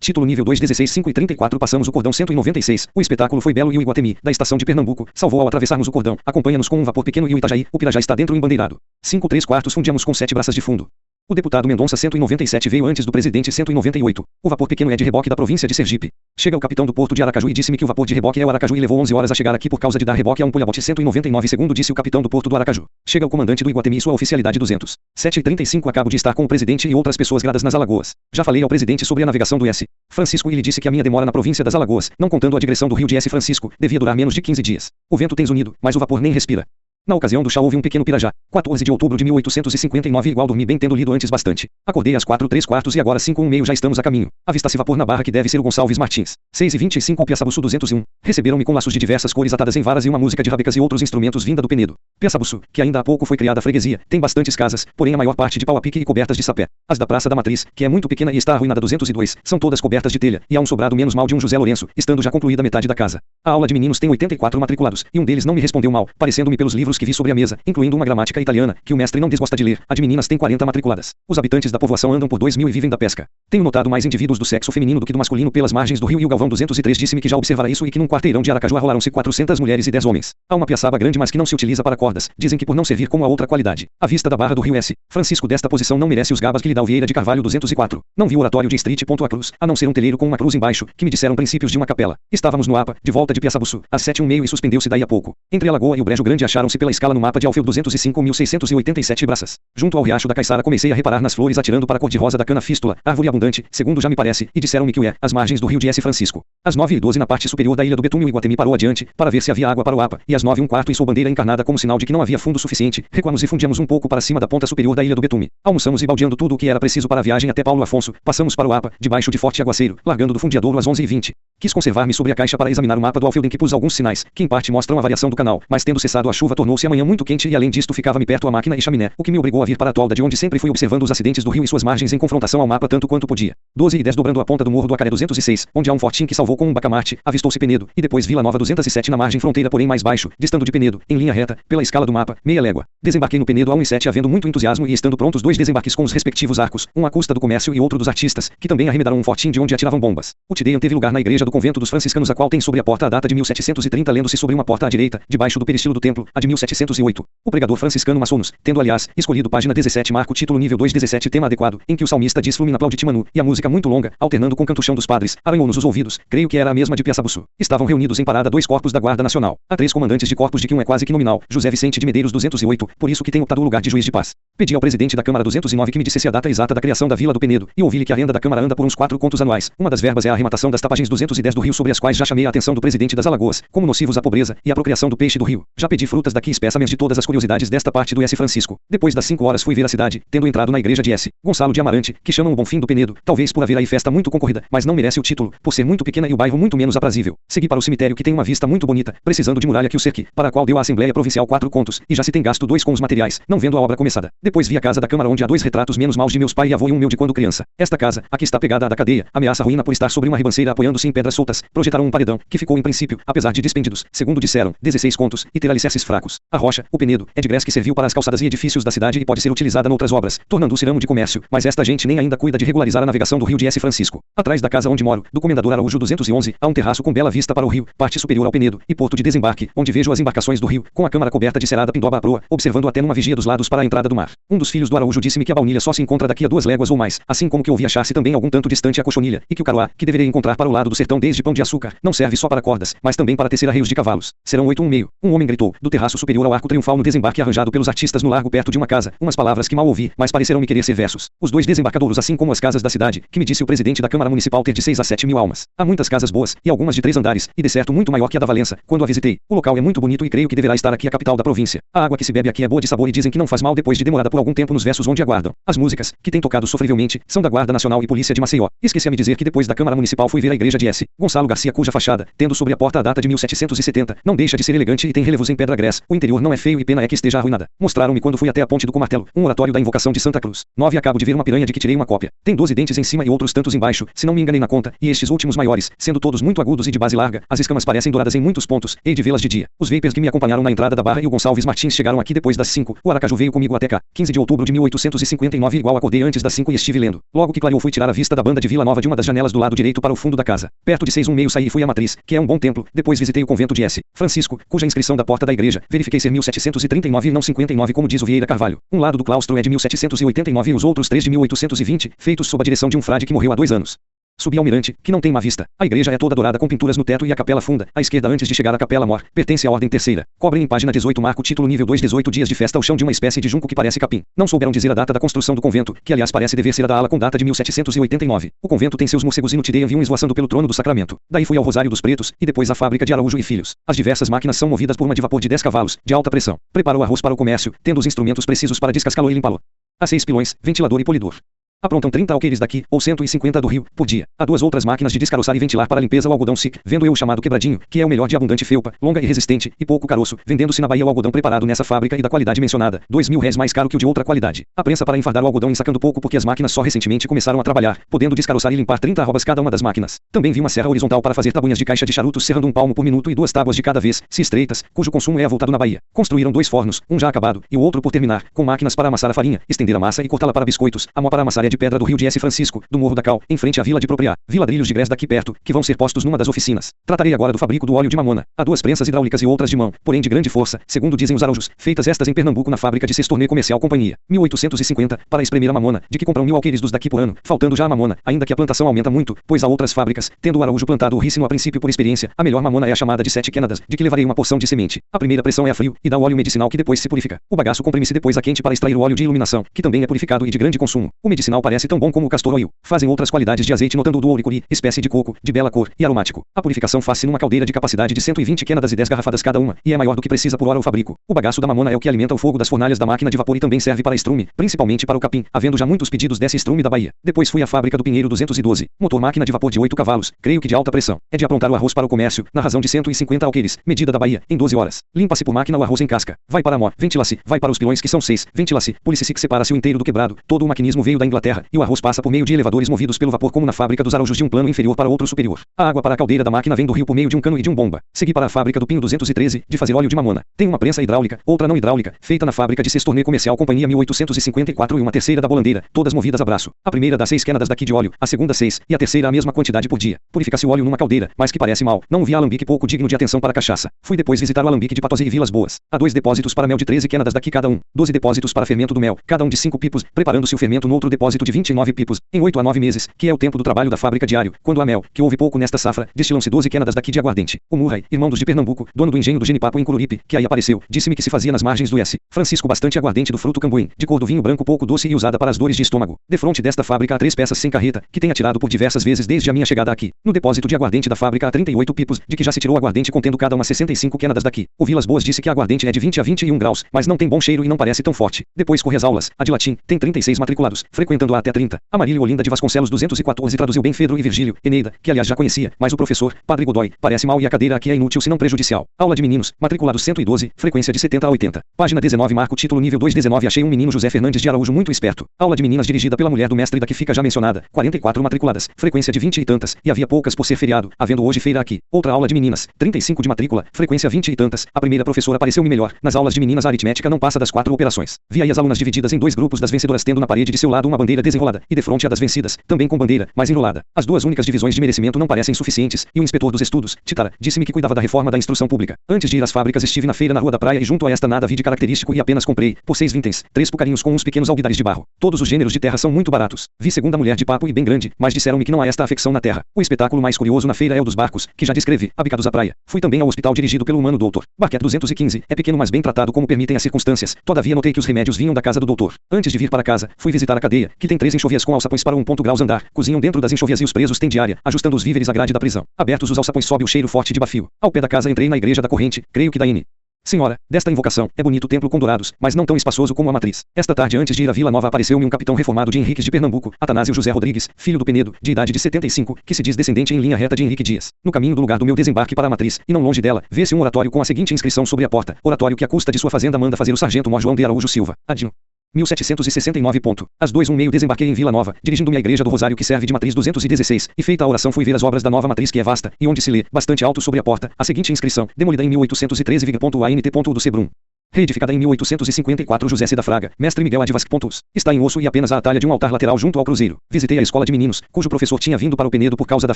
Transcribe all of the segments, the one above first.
Título nível 2 16 5 e 34. Passamos o cordão 196. O espetáculo foi belo e o Iguatemi, da estação de Pernambuco, salvou ao atravessarmos o cordão. Acompanha-nos com um vapor pequeno e o Itajaí. O Pirajá está dentro embandeirado. 5 3/4 fundíamos com 7 braças de fundo. O deputado Mendonça 197 veio antes do presidente 198. O vapor pequeno é de reboque da província de Sergipe. Chega o capitão do porto de Aracaju e disse-me que o vapor de reboque é o Aracaju e levou 11 horas a chegar aqui por causa de dar reboque a um polhabote 199, segundo disse o capitão do porto do Aracaju. Chega o comandante do Iguatemi e sua oficialidade 200. 7h35 acabo de estar com o presidente e outras pessoas gradas nas Alagoas. Já falei ao presidente sobre a navegação do S. Francisco e lhe disse que a minha demora na província das Alagoas, não contando a digressão do rio de S. Francisco, devia durar menos de 15 dias. O vento tem zunido, mas o vapor nem respira. Na ocasião do chá houve um pequeno pirajá. 14 de outubro de 1859 igual dormi bem tendo lido antes bastante. Acordei às 4 3/4 e agora 5 1/2 já estamos a caminho. Avista-se vapor na barra que deve ser o Gonçalves Martins. 6h25 Piaçabuçu 201. Receberam-me com laços de diversas cores atadas em varas e uma música de rabecas e outros instrumentos vinda do Penedo. Piaçabuçu, que ainda há pouco foi criada a freguesia, tem bastantes casas, porém a maior parte de pau a pique e cobertas de sapé. As da Praça da Matriz, que é muito pequena e está arruinada 202, são todas cobertas de telha, e há um sobrado menos mal de um José Lourenço, estando já concluída metade da casa. A aula de meninos tem 84 matriculados, e um deles não me respondeu mal, parecendo-me pelos livros que vi sobre a mesa, incluindo uma gramática italiana, que o mestre não desgosta de ler. A de meninas tem 40 matriculadas. Os habitantes da povoação andam por 2.000 e vivem da pesca. Tenho notado mais indivíduos do sexo feminino do que do masculino pelas margens do rio e o Galvão 203 disse-me que já observara isso e que num quarteirão de Aracaju arrolaram-se 400 mulheres e 10 homens. Há uma piaçaba grande mas que não se utiliza para cordas, dizem que por não servir como a outra qualidade. A vista da barra do rio S. Francisco desta posição não merece os gabas que lhe dá o Vieira de Carvalho 204. Não vi o oratório de Street. A cruz, a não ser um telheiro com uma cruz embaixo, que me disseram princípios de uma capela. Estávamos no APA, de volta de Piaçabuçu, às 7h30 e suspendeu-se daí a pouco. Entre a Lagoa e o Brejo Grande acharam-se pela escala no mapa de Alfeu 205.687 braças. Junto ao riacho da Caiçara comecei a reparar nas flores atirando para a cor-de-rosa da cana fístula, árvore abundante, segundo já me parece, e disseram-me que o é, às margens do rio de S. Francisco. Às 9h12 na parte superior da ilha do Betume o Iguatemi parou adiante, para ver se havia água para o APA, e às 9h15 sua bandeira encarnada como sinal de que não havia fundo suficiente, recuamos e fundíamos um pouco para cima da ponta superior da ilha do Betume. Almoçamos e baldeando tudo o que era preciso para a viagem até Paulo Afonso, passamos para o APA, debaixo de forte aguaceiro, largando do fundeadouro às 11h20. Quis conservar-me sobre a caixa para examinar o mapa do Alfeu em que pus alguns sinais, que em parte mostram a variação do canal, mas tendo cessado a chuva tornou-se a manhã muito quente e além disto ficava-me perto a máquina e chaminé, o que me obrigou a vir para a tolda de onde sempre fui observando os acidentes do rio e suas margens em confrontação ao mapa tanto quanto podia. 12h10 dobrando a ponta do morro do Acaré 206, onde há um fortim que salvou com um bacamarte, avistou-se Penedo, e depois Vila Nova 207 na margem fronteira porém mais baixo, distando de Penedo, em linha reta, pela escala do mapa, meia légua. Desembarquei no Penedo a 1h07 havendo muito entusiasmo e estando prontos 2 desembarques com os respectivos arcos, um à custa do comércio e outro dos artistas, que também arremedaram um fortim de onde atiravam bombas. O Tideian teve lugar na igreja do convento dos franciscanos a qual tem sobre a porta a data de 1730 lendo-se sobre uma porta à direita, debaixo do peristilo do templo, a de 1708. O pregador franciscano maçonos, tendo aliás, escolhido página 17 marco título nível 2 17 tema adequado, em que o salmista diz Flumina Plaudite Manu, e a música muito longa, alternando com canto chão dos padres, arranhou-nos os ouvidos, creio que era a mesma de Piaçabuçu. Estavam reunidos em parada 2 corpos da Guarda Nacional. Há 3 comandantes de corpos de que um é quase que nominal, José Vicente de Medeiros 208, por isso que tem optado o lugar de juiz de paz. Pedi ao presidente da Câmara 209 que me dissesse a data exata da criação da Vila do Penedo, e ouvi-lhe que a renda da Câmara anda por uns 4 contos anuais. Uma das verbas é a arrematação das tapagens 210 do rio sobre as quais já chamei a atenção do presidente das Alagoas, como nocivos à pobreza e à procriação do peixe do rio. Já pedi frutas daqui espécimes de todas as curiosidades desta parte do S. Francisco. Depois das 5 horas fui ver a cidade, tendo entrado na igreja de S. Gonçalo de Amarante, que chamam o Bonfim do Penedo, talvez por haver aí festa muito concorrida, mas não merece o título, por ser muito pequena e o bairro muito menos aprazível. Segui para o cemitério que tem uma vista muito bonita, precisando de muralha que o cerque, para a qual deu a Assembleia Provincial 4 contos, e já se tem gasto 2 com os materiais, não vendo a obra começada. Depois vi a casa da Câmara onde há 2 retratos menos maus de meus pai e avô e um meu de quando criança. Esta casa, aqui está pegada à da cadeia, ameaça ruína por estar sobre uma ribanceira apoiando-se em pedras soltas, projetaram um paredão, que ficou em princípio, apesar de dispendidos, segundo disseram, 16 contos, e ter alicerces fracos. A rocha, o Penedo, é de grés que serviu para as calçadas e edifícios da cidade e pode ser utilizada noutras obras, tornando-se ramo de comércio, mas esta gente nem ainda cuida de regularizar a navegação do rio de S. Francisco. Atrás da casa onde moro, do Comendador Araújo 211, há um terraço com bela vista para o rio, parte superior ao Penedo, e porto de desembarque, onde vejo as embarcações do rio, com a câmara coberta de cerada pindoba à proa, observando até numa vigia dos lados para a entrada do mar. Um dos filhos do Araújo disse-me que a baunilha só se encontra daqui a 2 léguas ou mais, assim como que ouvi achar-se também algum tanto distante a cochonilha, e que o caruá, que deveria encontrar para o lado do sertão desde Pão de Açúcar, não serve só para cordas, mas também para tecer arreios de cavalos. Serão 8 1/2. Um homem gritou, do terraço superior ao arco triunfal no desembarque arranjado pelos artistas no largo perto de uma casa, umas palavras que mal ouvi, mas pareceram me querer ser versos. Os 2 desembarcadouros assim como as casas da cidade, que me disse o presidente da Câmara Municipal ter de 6 a 7 mil almas. Há muitas casas boas, e algumas de 3 andares, e de certo muito maior que a da Valença, quando a visitei. O local é muito bonito e creio que deverá estar aqui a capital da província. A água que se bebe aqui é boa de sabor e dizem que não faz mal depois de demorada por algum tempo nos versos onde aguardam. As músicas, que têm tocado sofrivelmente, são da Guarda Nacional e Polícia de Maceió. Esqueci-me dizer que depois da Câmara Municipal fui ver a igreja de S. Gonçalo Garcia cuja fachada, tendo sobre a porta a data de 1770, não deixa de ser elegante e tem relevos em pedra grés. O interior não é feio e pena é que esteja arruinada. Mostraram-me quando fui até a ponte do Comartelo, um oratório da invocação de Santa Cruz. 9 Acabo de ver uma piranha de que tirei uma cópia. Tem 12 dentes em cima cima e outros tantos embaixo, se não me enganei na conta, e estes últimos maiores, sendo todos muito agudos e de base larga, as escamas parecem douradas em muitos pontos, hei de vê-las de dia. Os vapers que me acompanharam na entrada da barra e o Gonçalves Martins chegaram aqui depois das 5, o Aracaju veio comigo até cá, 15 de outubro de 1859 igual acordei antes das 5 e estive lendo. Logo que clareou fui tirar a vista da banda de Vila Nova de uma das janelas do lado direito para o fundo da casa. Perto de 6:30 saí e fui à Matriz, que é um bom templo, depois visitei o convento de S. Francisco, cuja inscrição da porta da igreja, verifiquei ser 1739 e não 59 como diz o Vieira Carvalho. Um lado do claustro é de 1789 e os outros 3 de 1820, feitos sob a direção de um frade que morreu há 2 anos. Subi ao mirante, que não tem má vista. A igreja é toda dourada com pinturas no teto e a capela funda, à esquerda antes de chegar à capela mor, pertence à ordem terceira. Cobrem em página 18 marco título nível 2 18 dias de festa ao chão de uma espécie de junco que parece capim. Não souberam dizer a data da construção do convento, que aliás parece dever ser a da ala com data de 1789. O convento tem seus morcegos inutideia vinham esvoaçando pelo trono do sacramento. Daí fui ao Rosário dos Pretos, e depois à fábrica de Araújo e Filhos. As diversas máquinas são movidas por uma de vapor de 10 cavalos, de alta pressão. Prepara o arroz para o comércio, tendo os instrumentos precisos para descascá-lo e limpá-lo. Há 6 pilões, ventilador e polidor. Aprontam 30 alqueires daqui, ou 150 do Rio, por dia. Há 2 outras máquinas de descaroçar e ventilar para limpeza o algodão SIC, vendo eu o chamado quebradinho, que é o melhor de abundante felpa, longa e resistente, e pouco caroço, vendendo-se na Bahia o algodão preparado nessa fábrica e da qualidade mencionada, R$ 2.000 mais caro que o de outra qualidade. A prensa para enfardar o algodão ensacando pouco porque as máquinas só recentemente começaram a trabalhar, podendo descaroçar e limpar 30 arrobas cada uma das máquinas. Também vi uma serra horizontal para fazer tabuinhas de caixa de charutos serrando 1 palmo por minuto e 2 tábuas de cada vez, se estreitas, cujo consumo é avultado na Bahia. Construíram 2 fornos, um já acabado, e o outro por terminar, com máquinas para amassar a farinha, estender a massa e cortá-la para biscoitos. A mó para amassar é de pedra do Rio de S. Francisco, do Morro da Cal, em frente à Vila de Propriá. Vi ladrilhos de grés daqui perto, que vão ser postos numa das oficinas. Tratarei agora do fabrico do óleo de mamona. Há 2 prensas hidráulicas e outras de mão, porém de grande força, segundo dizem os araújos, feitas estas em Pernambuco na fábrica de Sestornê Comercial Companhia. 1850, para espremer a mamona, de que compram 1000 alqueires dos daqui por ano, faltando já a mamona, ainda que a plantação aumenta muito, pois há outras fábricas, tendo o araújo plantado o rícino a princípio por experiência, a melhor mamona é a chamada de 7 quenadas, de que levarei uma porção de semente. A primeira pressão é a frio, e dá o óleo medicinal que depois se purifica. O bagaço comprime-se depois a quente para extrair o óleo de iluminação, que também é purificado e de grande consumo. O medicinal parece tão bom como o castor oil. Fazem outras qualidades de azeite notando o do ouricuri, espécie de coco, de bela cor, e aromático. A purificação faz-se numa caldeira de capacidade de 120 quenadas e 10 garrafadas cada uma, e é maior do que precisa por hora o fabrico. O bagaço da mamona é o que alimenta o fogo das fornalhas da máquina de vapor e também serve para estrume, principalmente para o capim, havendo já muitos pedidos desse estrume da Bahia. Depois fui à fábrica do Pinheiro 212, motor máquina de vapor de 8 cavalos, creio que de alta pressão. É de aprontar o arroz para o comércio, na razão de 150 alqueires, medida da Bahia, em 12 horas. Limpa-se por máquina o arroz em casca. Vai para a mó, ventila-se, vai para os pilões que são 6, ventila-se, police-se que separa-se o inteiro do quebrado. Todo o maquinismo veio da Inglaterra, e o arroz passa por meio de elevadores movidos pelo vapor como na fábrica dos araújos de um plano inferior para outro superior. A água para a caldeira da máquina vem do rio por meio de um cano e de um bomba. Segui para a fábrica do Pinho 213, de fazer óleo de mamona. Tem uma prensa hidráulica, outra não hidráulica, feita na fábrica de Sestornê Comercial Companhia 1854 e uma terceira da bolandeira, todas movidas a braço. A primeira dá 6 quenadas daqui de óleo, a segunda 6, e a terceira a mesma quantidade por dia. Purifica-se o óleo numa caldeira, mas que parece mal. Não vi alambique pouco digno de atenção para cachaça. Fui depois visitar o alambique de Patosí e Vilas Boas. Há 2 depósitos para mel de 13 quenadas daqui cada um, 12 depósitos para fermento do mel, cada um de 5 pipos, preparando-se o fermento no outro depósito de 29 pipos, em 8 a 9 meses, que é o tempo do trabalho da fábrica diário. Quando há mel, que houve pouco nesta safra, destilam-se 12 quenadas daqui de aguardente. O Murray, irmão dos de Pernambuco, dono do engenho do Genipapo em Cururipe, que aí apareceu, disse-me que se fazia nas margens do S. Francisco bastante aguardente do fruto cambuim, de cor do vinho branco pouco doce e usada para as dores de estômago. Defronte desta fábrica há 3 peças sem carreta, que tem atirado por diversas vezes desde a minha chegada aqui. No depósito de aguardente da fábrica há 38 pipos, de que já se tirou aguardente contendo cada uma 65 quenadas daqui. O Vilas Boas disse que a aguardente é de 20 a 21 graus, mas não tem bom cheiro e não parece tão forte. Depois corre as aulas, a de latim, tem 36 matriculados, frequentando-a até 30. Amarílio Olinda de Vasconcelos 214 traduziu bem Fedro e Virgílio, Eneida, que aliás já conhecia, mas o professor, Padre Godoy, parece mal e a cadeira aqui é inútil se não prejudicial. Aula de meninos, matriculados 112, frequência de 70 a 80. Página 19 marco título nível 2 19 achei um menino José Fernandes de Araújo muito esperto. Aula de meninas dirigida pela mulher do mestre da que fica já mencionada, 44 matriculadas, frequência de 20 e tantas, e havia poucas por ser feriado, havendo hoje feira aqui. Outra aula de meninas, 35 de matrícula, frequência 20 e tantas. A primeira professora pareceu-me melhor. Nas aulas de meninas a aritmética não passa das 4 operações. Vi aí as alunas divididas em 2 grupos, das vencedoras tendo na parede de seu lado uma bandeira desenrolada, e defronte a das vencidas, também com bandeira, mas enrolada. As 2 únicas divisões de merecimento não parecem suficientes, e o inspetor dos estudos, Titara, disse-me que cuidava da reforma da instrução pública. Antes de ir às fábricas estive na feira na Rua da Praia e junto a esta nada vi de característico e apenas comprei, por 6 vinténs, 3 pucarinhos com uns pequenos alguidares de barro. Todos os gêneros de terra são muito baratos. Vi segunda mulher de papo e bem grande, mas disseram-me que não há esta afecção na terra. O espetáculo mais curioso na feira é o dos barcos, que já descrevi, abicados à praia. Fui também ao hospital dirigido pelo humano doutor. Barquete 215, é pequeno mas bem tratado como permitem as circunstâncias. Todavia notei que os remédios vinham da casa do doutor. Antes de vir para casa, fui visitar a cadeia, que tem 3 enxovias com alçapões para 1 graus andar. Cozinham dentro das enxovias e os presos têm diária, ajustando os víveres à grade da prisão. Abertos os alçapões sobe o cheiro forte de bafio. Ao pé da casa entrei na igreja da corrente, creio que da N. Senhora, desta invocação, é bonito o templo com dourados, mas não tão espaçoso como a matriz. Esta tarde antes de ir à Vila Nova apareceu-me um capitão reformado de Henriques de Pernambuco, Atanásio José Rodrigues, filho do Penedo, de idade de 75, que se diz descendente em linha reta de Henrique Dias. No caminho do lugar do meu desembarque para a matriz, e não longe dela, vê-se um oratório com a seguinte inscrição sobre a porta, oratório que a custa de sua fazenda manda fazer o sargento Mor João de Araújo Silva. Adinho. 1769. Às 2h30 desembarquei em Vila Nova, dirigindo-me à Igreja do Rosário que serve de matriz 216, e feita a oração fui ver as obras da nova matriz que é vasta, e onde se lê, bastante alto sobre a porta, a seguinte inscrição, demolida em 1813 Vig.ant. do Sebrum. Reedificada em 1854 José C. da Fraga, mestre Miguel Advasc. Está em osso e apenas a atalha de um altar lateral junto ao cruzeiro. Visitei a escola de meninos, cujo professor tinha vindo para o Penedo por causa da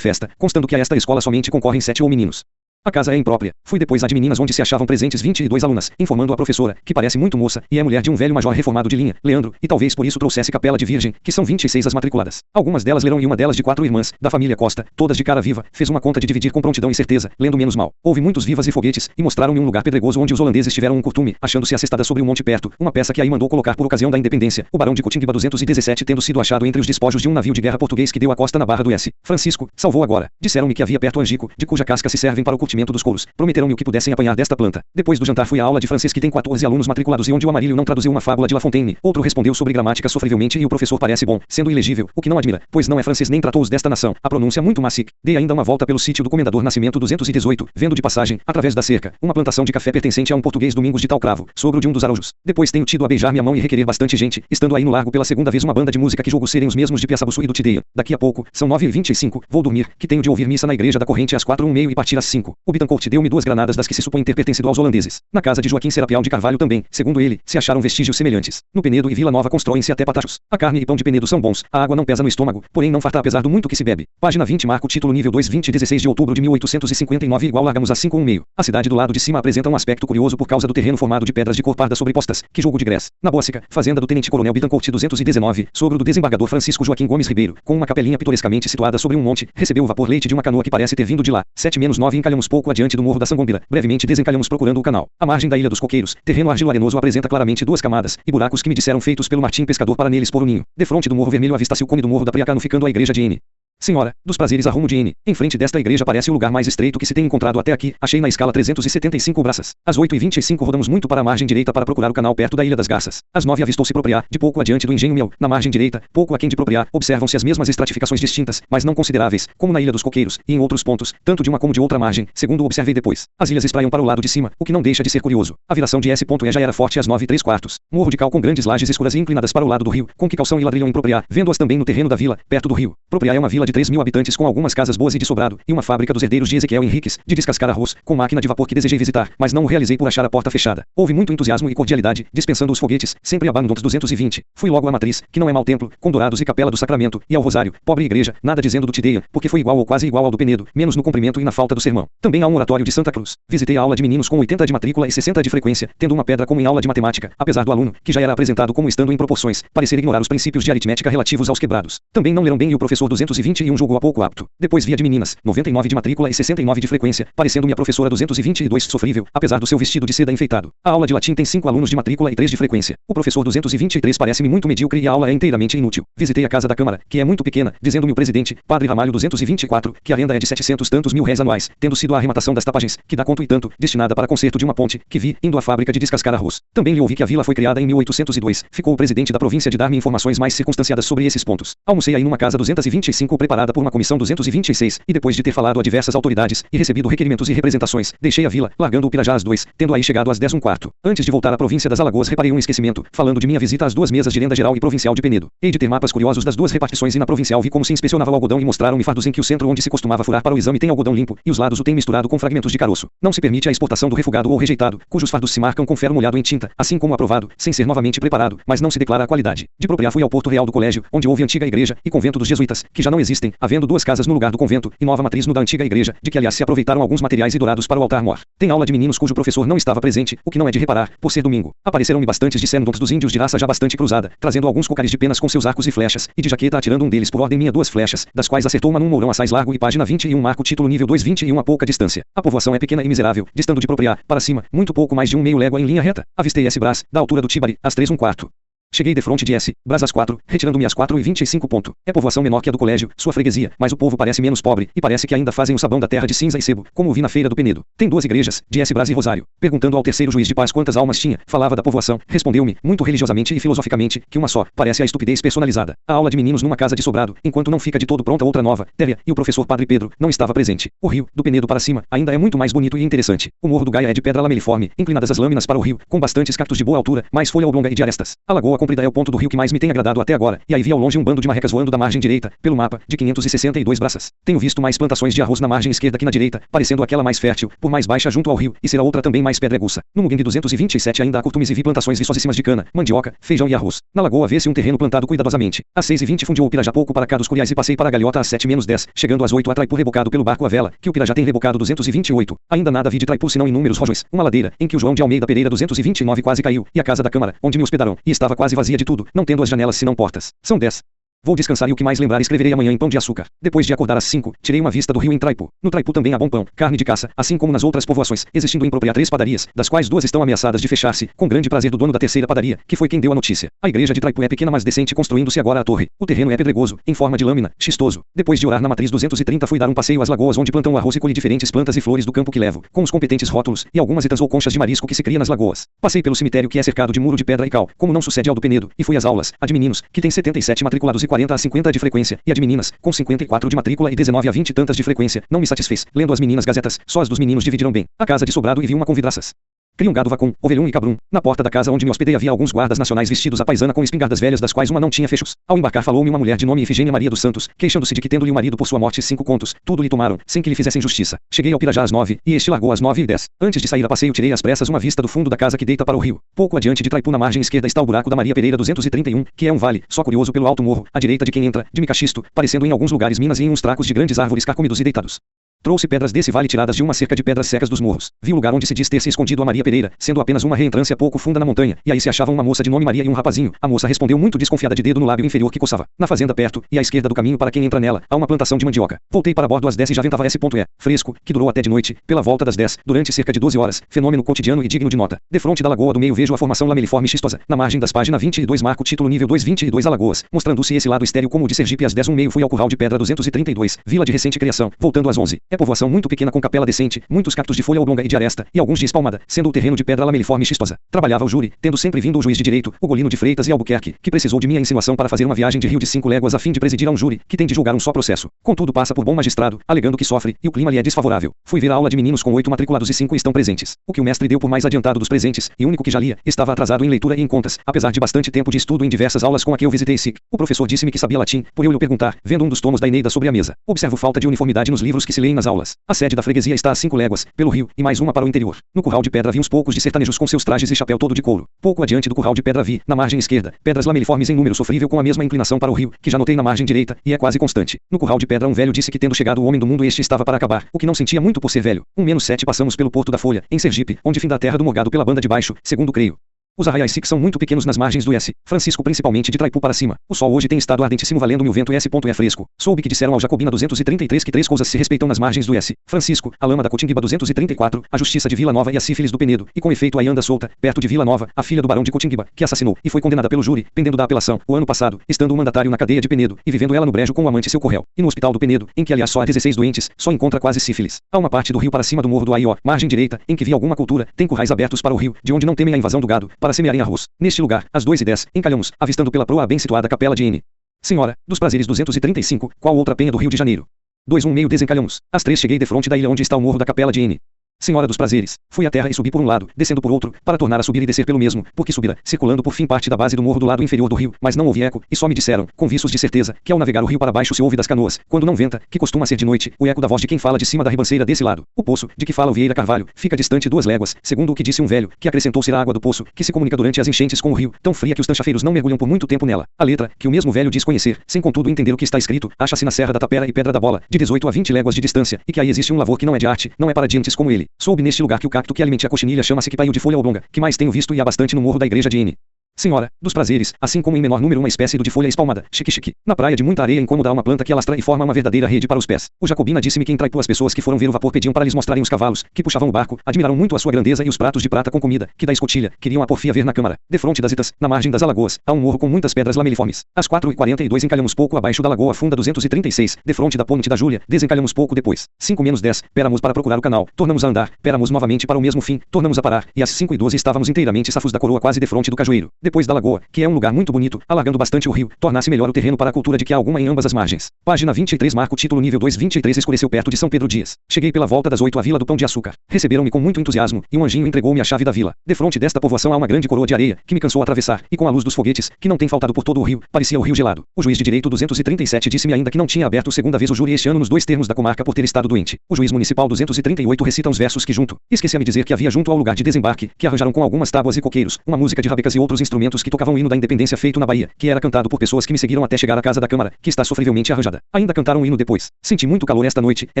festa, constando que a esta escola somente concorrem 7 ou meninos. A casa é imprópria. Fui depois à de meninas onde se achavam presentes 22 alunas, informando a professora, que parece muito moça, e é mulher de um velho major reformado de linha, Leandro, e talvez por isso trouxesse capela de virgem, que são 26 as matriculadas. Algumas delas lerão e uma delas de 4 irmãs, da família Costa, todas de cara viva, fez uma conta de dividir com prontidão e certeza, lendo menos mal. Houve muitos vivas e foguetes, e mostraram-me um lugar pedregoso onde os holandeses tiveram um curtume, achando-se assestada sobre um monte perto, uma peça que aí mandou colocar por ocasião da independência, o barão de Cotinguiba 217 tendo sido achado entre os despojos de um navio de guerra português que deu a costa na Barra do S. Francisco, salvou agora. Disseram-me que havia perto angico, de cuja casca se servem para o curtimento dos couros. Prometeram-me o que pudessem apanhar desta planta. Depois do jantar fui à aula de francês que tem 14 alunos matriculados e onde o Amarílio não traduziu uma fábula de La Fontaine, outro respondeu sobre gramática sofrivelmente e o professor parece bom, sendo ilegível, o que não admira, pois não é francês nem tratou os desta nação, a pronúncia muito macique. Dei ainda uma volta pelo sítio do Comendador Nascimento 218, vendo de passagem, através da cerca, uma plantação de café pertencente a um português Domingos de Talcravo, sogro de um dos Araújos. Depois tenho tido a beijar minha mão e requerer bastante gente, estando aí no largo pela segunda vez uma banda de música que julgo serem os mesmos de Piaçabuçu e do Tideia. Daqui a pouco, são 9h25, vou dormir, que tenho de ouvir missa na igreja da Corrente às 4h30 e partir às 5. O Bittencourt deu-me 2 granadas das que se supõe ter pertencido aos holandeses. Na casa de Joaquim Serapial de Carvalho também, segundo ele, se acharam vestígios semelhantes. No Penedo e Vila Nova constroem-se até patachos. A carne e pão de Penedo são bons, a água não pesa no estômago, porém não farta apesar do muito que se bebe. Página 20 marca o título nível 2 16 de outubro de 1859 igual largamos a 5,1. A cidade do lado de cima apresenta um aspecto curioso por causa do terreno formado de pedras de cor parda sobrepostas, que julgo de grés. Na Bóssica, fazenda do tenente-coronel Bittencourt 219, sogro do desembargador Francisco Joaquim Gomes Ribeiro, com uma capelinha pitorescamente situada sobre um monte, recebeu o vapor leite de uma canoa que parece ter vindo de lá. 7-9 encalhamos pouco adiante do morro da Sangombira, brevemente desencalhamos procurando o canal. A margem da Ilha dos Coqueiros, terreno argilo-arenoso apresenta claramente 2 camadas, e buracos que me disseram feitos pelo Martim pescador para neles pôr o ninho. Defronte do Morro Vermelho avista-se o cume do Morro da Priacano ficando a igreja de N. Senhora, dos prazeres a rumo de N. Em frente desta igreja parece o lugar mais estreito que se tem encontrado até aqui, achei na escala 375 braças. Às 8h25 rodamos muito para a margem direita para procurar o canal perto da Ilha das Garças. Às 9 avistou-se Propriá, de pouco adiante do Engenho Miel, na margem direita, pouco aquém de Propriá, observam-se as mesmas estratificações distintas, mas não consideráveis, como na Ilha dos Coqueiros, e em outros pontos, tanto de uma como de outra margem, segundo observei depois. As ilhas espraiam para o lado de cima, o que não deixa de ser curioso. A viração de S.E já era forte às 9h75. Morro de cal com grandes lajes escuras e inclinadas para o lado do rio, com que calção e ladrilham em Propriá, vendo-as também no terreno da vila, perto do rio. Propriá é uma vila de 3.000 habitantes com algumas casas boas e de sobrado, e uma fábrica dos herdeiros de Ezequiel Henriques, de descascar arroz, com máquina de vapor que desejei visitar, mas não o realizei por achar a porta fechada. Houve muito entusiasmo e cordialidade, dispensando os foguetes, sempre abandondos 220. Fui logo à matriz, que não é mau templo, com dourados e capela do Sacramento, e ao Rosário, pobre igreja, nada dizendo do Tideia, porque foi igual ou quase igual ao do Penedo, menos no comprimento e na falta do sermão. Também há um oratório de Santa Cruz. Visitei a aula de meninos com 80 de matrícula e 60 de frequência, tendo uma pedra como em aula de matemática, apesar do aluno, que já era apresentado como estando em proporções, parecer ignorar os princípios de aritmética relativos aos quebrados. Também não leram bem e o professor 221 julgou a pouco apto. Depois via de meninas, 99 de matrícula e 69 de frequência, parecendo-me a professora 222 sofrível, apesar do seu vestido de seda enfeitado. A aula de latim tem 5 alunos de matrícula e 3 de frequência. O professor 223 parece-me muito medíocre e a aula é inteiramente inútil. Visitei a casa da Câmara, que é muito pequena, dizendo-me o presidente, Padre Ramalho 224, que a renda é de 700 tantos mil réis anuais, tendo sido a arrematação das tapagens, que dá conto e tanto, destinada para conserto de uma ponte, que vi, indo à fábrica de descascar arroz. Também lhe ouvi que a vila foi criada em 1802. Ficou o presidente da província de dar-me informações mais circunstanciadas sobre esses pontos. Almocei aí numa casa 225 preparada por uma comissão 226, e depois de ter falado a diversas autoridades, e recebido requerimentos e representações, deixei a vila, largando o Pirajá às 2, tendo aí chegado às 10h15. Antes de voltar à província das Alagoas reparei um esquecimento, falando de minha visita às 2 mesas de renda geral e provincial de Penedo. Hei de ter mapas curiosos das 2 repartições e na provincial vi como se inspecionava o algodão e mostraram-me fardos em que o centro onde se costumava furar para o exame tem algodão limpo, e os lados o tem misturado com fragmentos de caroço. Não se permite a exportação do refugado ou rejeitado, cujos fardos se marcam com ferro molhado em tinta, assim como aprovado, sem ser novamente preparado, mas não se declara a qualidade. De Propriá fui ao Porto Real do Colégio, onde houve antiga igreja, e convento dos jesuítas, que já não existem, havendo 2 casas no lugar do convento, e nova matriz no da antiga igreja, de que aliás se aproveitaram alguns materiais e dourados para o altar-mor. Tem aula de meninos cujo professor não estava presente, o que não é de reparar, por ser domingo. Apareceram-me bastantes descendentes dos índios de raça já bastante cruzada, trazendo alguns cocares de penas com seus arcos e flechas, e de jaqueta atirando um deles por ordem minha 2 flechas, das quais acertou uma num mourão assaz largo e página 21 marca o título nível 2 21 a pouca distância. A povoação é pequena e miserável, distando de Propriá, para cima, muito pouco mais de 1/2 légua em linha reta. Avistei S. Brás, da altura do Tibari, às 3h15. Cheguei de frente de S. Brás às 4, retirando-me às 4h25. É povoação menor que a do colégio, sua freguesia, mas o povo parece menos pobre, e parece que ainda fazem o sabão da terra de cinza e sebo, como vi na feira do Penedo. Tem 2 igrejas, de S. Brás e Rosário. Perguntando ao terceiro juiz de paz quantas almas tinha, falava da povoação, respondeu-me, muito religiosamente e filosoficamente, que uma só, parece a estupidez personalizada. A aula de meninos numa casa de sobrado, enquanto não fica de todo pronta outra nova, térrea, e o professor Padre Pedro, não estava presente. O rio, do Penedo para cima, ainda é muito mais bonito e interessante. O morro do Gaia é de pedra lameliforme, inclinadas as lâminas para o rio, com bastantes cactos de boa altura, mais folha oblonga e de arestas. A lagoa comprida é o ponto do rio que mais me tem agradado até agora, e aí vi ao longe um bando de marrecas voando da margem direita, pelo mapa, de 562 braças. Tenho visto mais plantações de arroz na margem esquerda que na direita, parecendo aquela mais fértil, por mais baixa junto ao rio, e ser a outra também mais pedregosa. No Muguingue 227 ainda há curtumes e vi plantações viçosíssimas de cana, mandioca, feijão e arroz. Na lagoa vê-se um terreno plantado cuidadosamente. Às 6h20 fundiu o Pirajá pouco para cá dos Curiais e passei para a Galhota às 7h-10, chegando às 8 a Traipu rebocado pelo barco à vela, que o Pirajá tem rebocado 228. Ainda nada vi de Traipu senão inúmeros rojões, uma ladeira, em que o João de Almeida Pereira 229 quase caiu, e a casa da Câmara, onde me hospedaram, e estava quase vazia de tudo, não tendo as janelas senão portas. São 10. Vou descansar e o que mais lembrar escreverei amanhã em Pão de Açúcar. Depois de acordar às 5, tirei uma vista do rio em Traipu. No Traipu também há bom pão, carne de caça, assim como nas outras povoações, existindo em Propriá 3 padarias, das quais 2 estão ameaçadas de fechar-se, com grande prazer do dono da terceira padaria, que foi quem deu a notícia. A igreja de Traipu é pequena mas decente, construindo-se agora a torre. O terreno é pedregoso, em forma de lâmina, xistoso. Depois de orar na matriz 230 fui dar um passeio às lagoas onde plantam arroz e colhi diferentes plantas e flores do campo que levo, com os competentes rótulos, e algumas etas ou conchas de marisco que se cria nas lagoas. Passei pelo cemitério que é cercado de muro de pedra e cal, como não sucede ao do Penedo, e fui às aulas, a de meninos, que tem 77 matriculados e 40 a 50 de frequência, e a de meninas, com 54 de matrícula e 19 a 20 tantas de frequência, não me satisfez. Lendo as meninas gazetas, só as dos meninos dividiram bem. A casa de sobrado e vi uma com vidraças. Cria um gado vacum, ovelhum e cabrum. Na porta da casa onde me hospedei havia alguns guardas nacionais vestidos à paisana com espingardas velhas das quais uma não tinha fechos. Ao embarcar falou-me uma mulher de nome Efigênia Maria dos Santos, queixando-se de que tendo-lhe o marido por sua morte 5 contos, tudo lhe tomaram, sem que lhe fizessem justiça. Cheguei ao Pirajá às 9, e este largou às 9h10. Antes de sair a passeio tirei às pressas uma vista do fundo da casa que deita para o rio. Pouco adiante de Traipu na margem esquerda está o buraco da Maria Pereira 231, que é um vale, só curioso pelo alto morro, à direita de quem entra, de mica xisto, parecendo em alguns lugares minas e em uns tracos de grandes árvores carcomidos e deitados. Trouxe pedras desse vale tiradas de uma cerca de pedras secas dos morros. Vi o lugar onde se diz ter se escondido a Maria Pereira, sendo apenas uma reentrância pouco funda na montanha, e aí se achava uma moça de nome Maria e um rapazinho. A moça respondeu muito desconfiada de dedo no lábio inferior que coçava. Na fazenda perto, e à esquerda do caminho para quem entra nela, há uma plantação de mandioca. Voltei para bordo às 10 e já ventava S.E. Fresco, que durou até de noite, pela volta das 10, durante cerca de 12 horas. Fenômeno cotidiano e digno de nota. Defronte da lagoa do meio vejo a formação lameliforme xistosa. Na margem das páginas 22 marco o título nível 222 Alagoas, mostrando-se esse lado estéril como o de Sergipe às 10h30 fui ao curral de pedra 232, vila de recente criação, voltando às 11. É povoação muito pequena com capela decente, muitos cactos de folha oblonga e de aresta, e alguns de espalmada, sendo o terreno de pedra lameliforme xistosa. Trabalhava o júri, tendo sempre vindo o juiz de direito, o Golino de Freitas e Albuquerque, que precisou de minha insinuação para fazer uma viagem de rio de 5 léguas a fim de presidir a um júri, que tem de julgar um só processo. Contudo passa por bom magistrado, alegando que sofre, e o clima lhe é desfavorável. Fui ver a aula de meninos com 8 matriculados e 5 estão presentes. O que o mestre deu por mais adiantado dos presentes, e único que já lia, estava atrasado em leitura e em contas, apesar de bastante tempo de estudo em diversas aulas com a que eu visitei SIC. O professor disse-me que sabia latim, por eu lhe perguntar, vendo um dos tomos da Eneida sobre a mesa. Observo falta de uniformidade nos livros que se leem nas aulas. A sede da freguesia está a 5 léguas, pelo rio, e mais uma para o interior. No curral de pedra vi uns poucos de sertanejos com seus trajes e chapéu todo de couro. Pouco adiante do curral de pedra vi, na margem esquerda, pedras lameliformes em número sofrível com a mesma inclinação para o rio, que já notei na margem direita, e é quase constante. No curral de pedra um velho disse que tendo chegado o homem do mundo este estava para acabar, o que não sentia muito por ser velho. 1-7 passamos pelo Porto da Folha, em Sergipe, onde fim da terra do Morgado pela banda de baixo, segundo creio. Os arraiais SIC são muito pequenos nas margens do S. Francisco principalmente de Traipu para cima. O sol hoje tem estado ardentíssimo valendo-me o vento S.E fresco. Soube que disseram ao Jacobina 233 que 3 coisas se respeitam nas margens do S. Francisco, a lama da Cotinguiba 234, a justiça de Vila Nova e a sífilis do Penedo, e com efeito aí anda solta, perto de Vila Nova, a filha do barão de Cotinguiba, que assassinou, e foi condenada pelo júri, pendendo da apelação, o ano passado, estando o mandatário na cadeia de Penedo, e vivendo ela no brejo com o amante seu corréu. E no hospital do Penedo, em que aliás só há 16 doentes, só encontra quase sífilis. Há uma parte do rio para cima do morro do Aió, margem direita, em que vi alguma cultura, tem currais abertos para o rio, de onde não temem a invasão do gado, para semearem arroz. Neste lugar, às 2h10, encalhamos, avistando pela proa a bem situada capela de N. Senhora, dos Prazeres 235, qual outra penha do Rio de Janeiro? 2:1 desencalhamos. Às 3 cheguei defronte da ilha onde está o morro da capela de N. Senhora dos Prazeres, fui à terra e subi por um lado, descendo por outro, para tornar a subir e descer pelo mesmo, porque subira, circulando por fim parte da base do morro do lado inferior do rio, mas não houve eco, e só me disseram, com viços de certeza, que ao navegar o rio para baixo se ouve das canoas, quando não venta, que costuma ser de noite, o eco da voz de quem fala de cima da ribanceira desse lado. O poço, de que fala o Vieira Carvalho, fica distante 2 léguas, segundo o que disse um velho, que acrescentou ser a água do poço, que se comunica durante as enchentes com o rio, tão fria que os tanchafeiros não mergulham por muito tempo nela. A letra, que o mesmo velho diz conhecer, sem contudo entender o que está escrito, acha-se na Serra da Tapera e Pedra da Bola, de 18 a 20 léguas de distância, e que aí existe um lavor que não é de arte, não é para diantes como ele. Soube neste lugar que o cacto que alimente a cochinilha chama-se quipaio de folha oblonga, que mais tenho visto e há bastante no morro da igreja de N. Senhora, dos Prazeres, assim como em menor número uma espécie de folha espalmada, chique-chique. Na praia de muita areia incômoda há uma planta que alastra e forma uma verdadeira rede para os pés. O Jacobina disse-me que em Traipu as pessoas que foram ver o vapor pediam para lhes mostrarem os cavalos, que puxavam o barco, admiraram muito a sua grandeza e os pratos de prata com comida, que da escotilha, queriam a porfia ver na câmara. Defronte das Itas, na margem das alagoas, há um morro com muitas pedras lameliformes. Às 4h42 encalhamos pouco abaixo da lagoa funda 236, defronte da ponte da Júlia, desencalhamos pouco depois. 5-10, péramos para procurar o canal, tornamos a andar, péramos novamente para o mesmo fim, tornamos a parar, e às 5h12 estávamos inteiramente safos da coroa quase defronte do cajueiro. depois da lagoa, que é um lugar muito bonito, alargando bastante o rio, tornasse melhor o terreno para a cultura de que há alguma em ambas as margens. Página 23 marco título nível 2 23 escureceu perto de São Pedro Dias. Cheguei pela volta das 8 à Vila do Pão de Açúcar. Receberam-me com muito entusiasmo, e um anjinho entregou-me a chave da vila. Defronte desta povoação há uma grande coroa de areia, que me cansou atravessar, e com a luz dos foguetes, que não tem faltado por todo o rio, parecia o rio gelado. O juiz de direito 237 disse-me ainda que não tinha aberto segunda vez o júri este ano nos 2 termos da comarca por ter estado doente. O juiz municipal 238 recita uns versos que junto. Esqueci a me dizer que havia junto ao lugar de desembarque, que arranjaram com algumas tábuas e coqueiros, uma música de rabecas e outros instrumentos que tocavam o hino da independência feito na Bahia, que era cantado por pessoas que me seguiram até chegar à casa da Câmara, que está sofrivelmente arranjada. Ainda cantaram o hino depois. Senti muito calor esta noite, é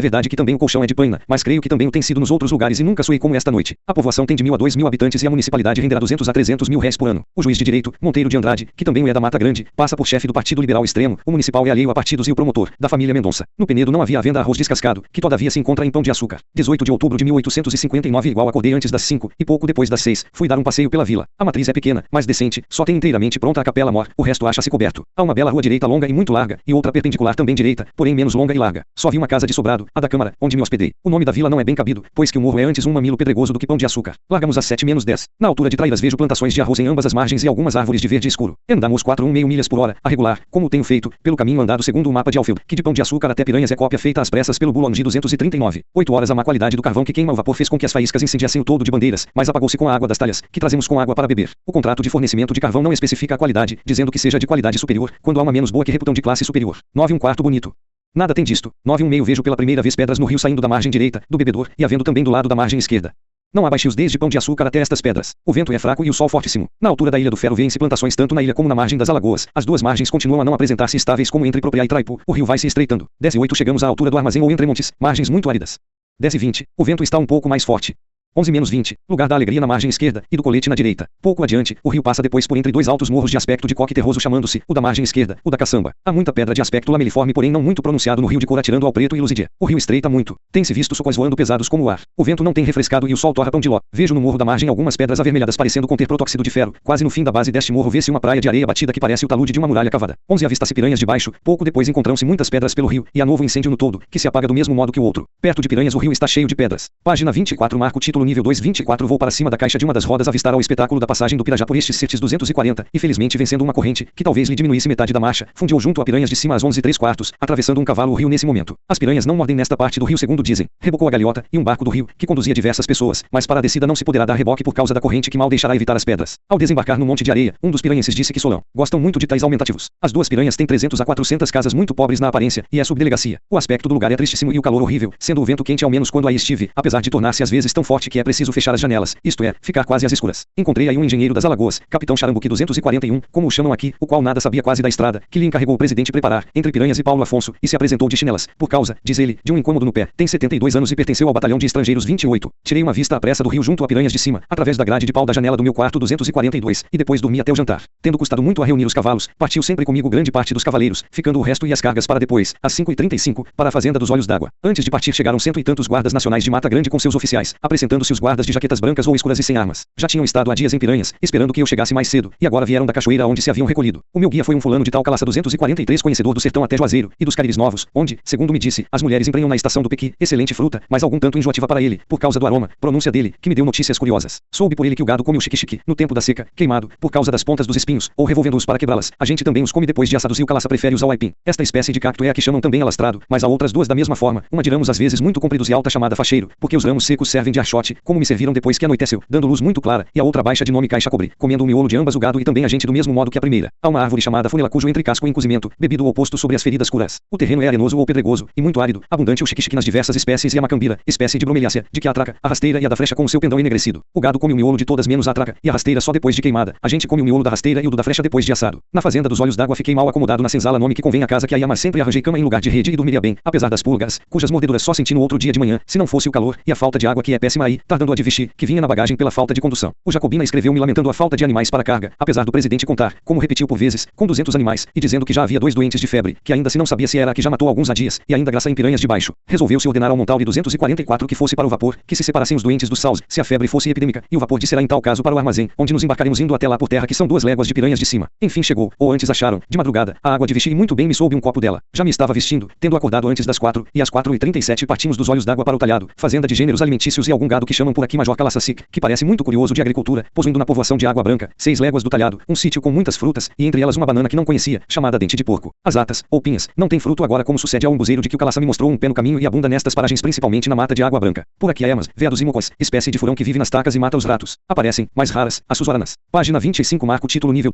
verdade que também o colchão é de paina, mas creio que também o tem sido nos outros lugares e nunca suei como esta noite. A povoação tem de 1000 a 2000 habitantes e a municipalidade renderá 200 a 300 mil réis por ano. O juiz de direito, Monteiro de Andrade, que também o é da Mata Grande, passa por chefe do Partido Liberal Extremo, o municipal é alheio a partidos e o promotor, da família Mendonça. No Penedo não havia à venda arroz descascado, que todavia se encontra em Pão de Açúcar. 18 de outubro de 1859 igual acordei antes das 5, e pouco depois das 6, fui dar um passeio pela vila. A matriz é pequena, mas decente, só tem inteiramente pronta a capela mor, o resto acha-se coberto. Há uma bela rua direita longa e muito larga, e outra perpendicular também direita, porém menos longa e larga. Só vi uma casa de sobrado, a da Câmara, onde me hospedei. O nome da vila não é bem cabido, pois que o morro é antes um mamilo pedregoso do que Pão de Açúcar. Largamos às 7 menos 10. Na altura de Traíras vejo plantações de arroz em ambas as margens e algumas árvores de verde escuro. Andamos 4,5 milhas por hora, a regular, como tenho feito, pelo caminho andado segundo o mapa de Alfield, que de Pão de Açúcar até Piranhas é cópia feita às pressas pelo Bulong 239. 8 horas a má qualidade do carvão que queima o vapor fez com que as faíscas incendiassem o todo de bandeiras, mas apagou-se com a água das talhas, que trazemos com água para beber. O contrato de fornecimento de carvão não especifica a qualidade, dizendo que seja de qualidade superior, quando há uma menos boa que reputão de classe superior. 9 um quarto bonito. Nada tem disto. 9 um meio vejo pela primeira vez pedras no rio saindo da margem direita, do bebedor, e havendo também do lado da margem esquerda. Não há baixios desde Pão de Açúcar até estas pedras. O vento é fraco e o sol fortíssimo. Na altura da Ilha do Ferro vêem-se plantações tanto na ilha como na margem das alagoas. As duas margens continuam a não apresentar-se estáveis como entre Propriá e Traipu. O rio vai se estreitando. 10 e 8 chegamos à altura do armazém ou entre montes, margens muito áridas. 10 e 20, o vento está um pouco mais forte. 11 menos 20, lugar da alegria na margem esquerda, e do colete na direita. Pouco adiante, o rio passa depois por entre dois altos morros de aspecto de coque terroso chamando-se, o da margem esquerda, o da caçamba. Há muita pedra de aspecto lameliforme porém não muito pronunciado no rio de cor atirando ao preto e luzidia. O rio estreita muito. Tem-se visto socós voando pesados como o ar. O vento não tem refrescado e o sol torra pão de ló. Vejo no morro da margem algumas pedras avermelhadas parecendo conter protóxido de ferro. Quase no fim da base deste morro vê-se uma praia de areia batida que parece o talude de uma muralha cavada. 11 avista-se Piranhas de baixo. Pouco depois encontram-se muitas pedras pelo rio, e há novo incêndio no todo, que se apaga do mesmo modo que o outro. Perto de Piranhas o rio está cheio de pedras. Página 24 marco título nível 2 24 vou para cima da caixa de uma das rodas avistar ao espetáculo da passagem do Pirajá por estes certes 240, e felizmente vencendo uma corrente, que talvez lhe diminuísse metade da marcha, fundiu junto a Piranhas de cima às 11 3/4, atravessando um cavalo o rio nesse momento. As piranhas não mordem nesta parte do rio segundo dizem. Rebocou a galeota, e um barco do rio, que conduzia diversas pessoas, mas para a descida não se poderá dar reboque por causa da corrente que mal deixará evitar as pedras. Ao desembarcar no monte de areia, um dos piranhenses disse que Solão gostam muito de tais aumentativos. As duas piranhas têm 300 a 400 casas muito pobres na aparência, e é subdelegacia. O aspecto do lugar é tristíssimo e o calor horrível, sendo o vento quente ao menos quando aí estive, apesar de tornar-se às vezes tão forte que é preciso fechar as janelas, isto é, ficar quase às escuras. Encontrei aí um engenheiro das Alagoas, capitão Charambuqui 241, como o chamam aqui, o qual nada sabia quase da estrada, que lhe encarregou o presidente preparar, entre Piranhas e Paulo Afonso, e se apresentou de chinelas, por causa, diz ele, de um incômodo no pé. Tem 72 anos e pertenceu ao batalhão de estrangeiros 28. Tirei uma vista à pressa do rio junto a Piranhas de cima, através da grade de pau da janela do meu quarto 242, e depois dormi até o jantar. Tendo custado muito a reunir os cavalos, partiu sempre comigo grande parte dos cavaleiros, ficando o resto e as cargas para depois, às 5h35, para a fazenda dos Olhos d'Água. Antes de partir chegaram 100 e tantos guardas nacionais de Mata Grande com seus oficiais, apresentando-se os guardas de jaquetas brancas ou escuras e sem armas. Já tinham estado há dias em Piranhas, esperando que eu chegasse mais cedo, e agora vieram da cachoeira onde se haviam recolhido. O meu guia foi um fulano de tal calaça 243 conhecedor do sertão até Juazeiro, e dos Cariris Novos, onde, segundo me disse, as mulheres emprenham na estação do Pequi, excelente fruta, mas algum tanto enjoativa para ele, por causa do aroma, pronúncia dele, que me deu notícias curiosas. Soube por ele que o gado come o xique-xique, no tempo da seca, queimado, por causa das pontas dos espinhos, ou revolvendo-os para quebrá-las. A gente também os come depois de assados e o calaça prefere-os ao aipim. Esta espécie de cacto é a que chamam também alastrado, mas há outras duas da mesma forma, uma de ramos às vezes muito compridos e alta chamada facheiro, porque os ramos secos servem de archote, como me serviram depois que anoiteceu, dando luz muito clara, e a outra baixa de nome caixa-cobre, comendo o miolo de ambas o gado e também a gente do mesmo modo que a primeira. Há uma árvore chamada funela cujo entrecasco em cozimento, bebido ou posto sobre as feridas curas. O terreno é arenoso ou pedregoso, e muito árido, abundante o xique-xique nas diversas espécies e a macambira, espécie de bromeliácea, de que a atraca, a rasteira e a da frecha com o seu pendão enegrecido. O gado come o miolo de todas menos a atraca, e a rasteira só depois de queimada. A gente come o miolo da rasteira e o do da frecha depois de assado. Na fazenda dos Olhos d'Água fiquei mal acomodado na senzala, nome que convém à casa que aí mas sempre arranjei cama em lugar de rede e dormiria bem, apesar das pulgas, cujas mordeduras só senti no outro dia de manhã, se não fosse o calor e a falta de água que é péssima aí, tardando a de vestir, que vinha na bagagem pela falta de condução. O Jacobina escreveu-me lamentando a falta de animais para a carga, apesar do presidente contar, como repetiu por vezes, com 200 animais, e dizendo que já havia 2 doentes de febre, que ainda se não sabia se era a que já matou alguns há dias, e ainda graça em Piranhas de baixo. Resolveu-se ordenar ao Montal de 244 que fosse para o vapor, que se separassem os doentes dos saus, se a febre fosse epidêmica, e o vapor de será em tal caso para o armazém, onde nos embarcaremos indo até lá por terra que são 2 léguas de Piranhas de cima. Enfim chegou, ou antes acharam, de madrugada, a água de vestir e muito bem me soube um copo dela. Já me estava vestindo, tendo acordado antes das 4, e às 4h37 partimos dos Olhos d'Água para o talhado, fazenda de gêneros alimentícios e algum gado talhado que chamam por aqui Major Calaçacic, que parece muito curioso de agricultura, possuindo na povoação de Água Branca, 6 léguas do talhado, um sítio com muitas frutas, e entre elas uma banana que não conhecia, chamada dente de porco. As atas, ou pinhas, não tem fruto agora como sucede ao umbuzeiro de que o Calaça me mostrou um pé no caminho e abunda nestas paragens principalmente na mata de Água Branca. Por aqui há emas, veados e mocós, espécie de furão que vive nas tacas e mata os ratos. Aparecem, mais raras, as suzuranas. Página 25 marca o título nível